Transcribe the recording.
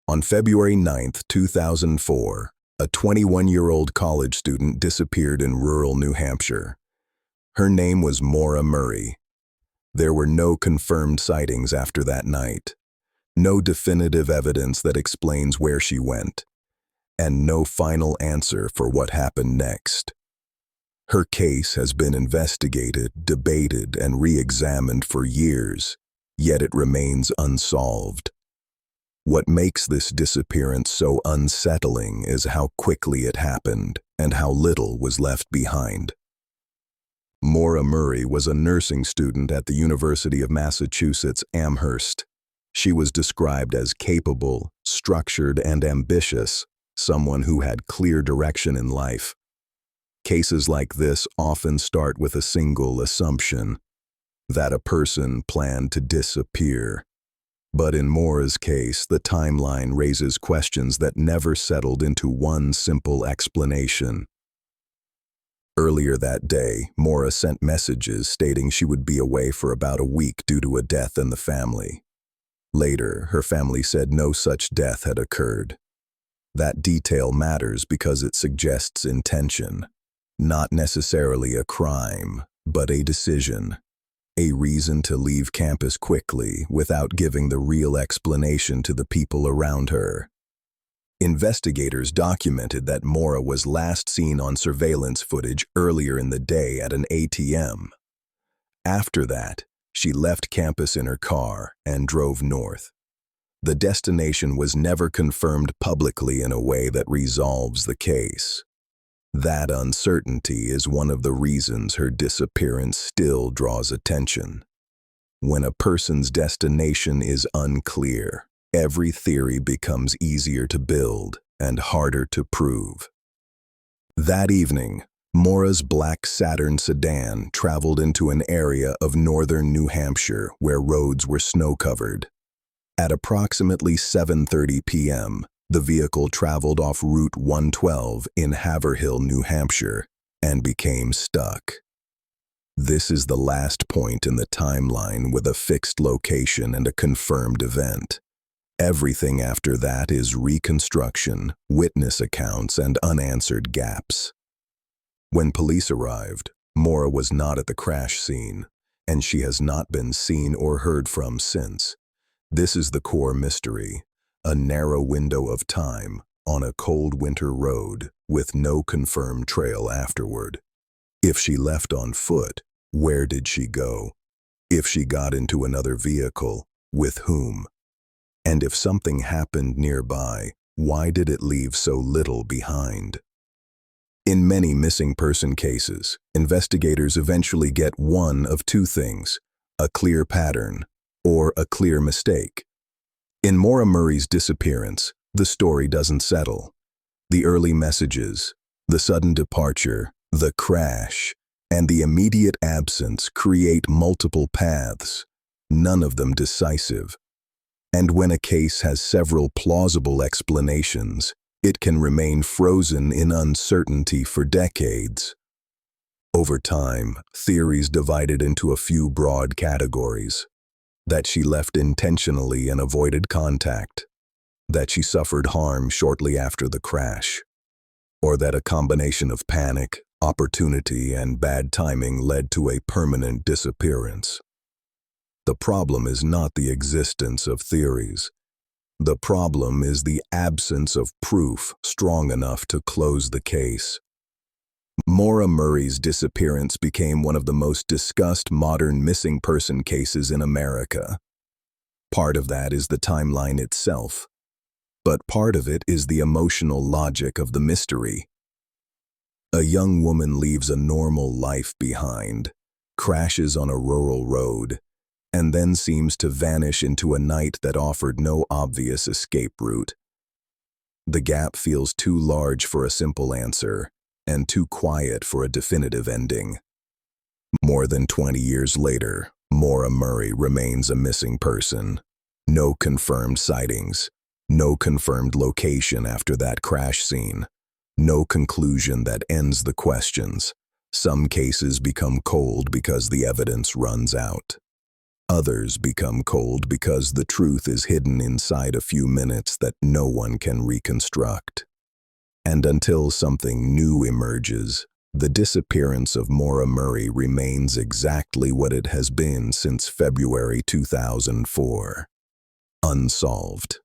On February 9, 2004, a 21-year-old college student disappeared in rural New Hampshire. Her name was Maura Murray. There were no confirmed sightings after that night, no definitive evidence that explains where she went, and no final answer for what happened next. Her case has been investigated, debated, and re-examined for years, yet it remains unsolved. What makes this disappearance so unsettling is how quickly it happened and how little was left behind. Maura Murray was a nursing student at the University of Massachusetts Amherst. She was described as capable, structured, and ambitious, someone who had clear direction in life. Cases like this often start with a single assumption, that a person planned to disappear. But in Maura's case, the timeline raises questions that never settled into one simple explanation. Earlier that day, Maura sent messages stating she would be away for about a week due to a death in the family. Later, her family said no such death had occurred. That detail matters because it suggests intention, not necessarily a crime, but a decision. A reason to leave campus quickly without giving the real explanation to the people around her. Investigators documented that Maura was last seen on surveillance footage earlier in the day at an ATM. After that, she left campus in her car and drove north. The destination was never confirmed publicly in a way that resolves the case. That uncertainty is one of the reasons her disappearance still draws attention. When a person's destination is unclear, every theory becomes easier to build and harder to prove. That evening, Maura's black Saturn sedan traveled into an area of northern New Hampshire where roads were snow-covered. At approximately 7:30 p.m., the vehicle traveled off Route 112 in Haverhill, New Hampshire, and became stuck. This is the last point in the timeline with a fixed location and a confirmed event. Everything after that is reconstruction, witness accounts, and unanswered gaps. When police arrived, Maura was not at the crash scene, and she has not been seen or heard from since. This is the core mystery. A narrow window of time on a cold winter road with no confirmed trail afterward. If she left on foot, where did she go? If she got into another vehicle, with whom? And if something happened nearby, why did it leave so little behind? In many missing person cases, investigators eventually get one of two things: a clear pattern or a clear mistake. In Maura Murray's disappearance, the story doesn't settle. The early messages, the sudden departure, the crash, and the immediate absence create multiple paths, none of them decisive. And when a case has several plausible explanations, it can remain frozen in uncertainty for decades. Over time, theories divided into a few broad categories. That she left intentionally and avoided contact, that she suffered harm shortly after the crash, or that a combination of panic, opportunity, and bad timing led to a permanent disappearance. The problem is not the existence of theories. The problem is the absence of proof strong enough to close the case. Maura Murray's disappearance became one of the most discussed modern missing person cases in America. Part of that is the timeline itself, but part of it is the emotional logic of the mystery. A young woman leaves a normal life behind, crashes on a rural road, and then seems to vanish into a night that offered no obvious escape route. The gap feels too large for a simple answer, and too quiet for a definitive ending. More than 20 years later, Maura Murray remains a missing person. No confirmed sightings, no confirmed location after that crash scene, no conclusion that ends the questions. Some cases become cold because the evidence runs out. Others become cold because the truth is hidden inside a few minutes that no one can reconstruct. And until something new emerges, the disappearance of Maura Murray remains exactly what it has been since February 2004. Unsolved.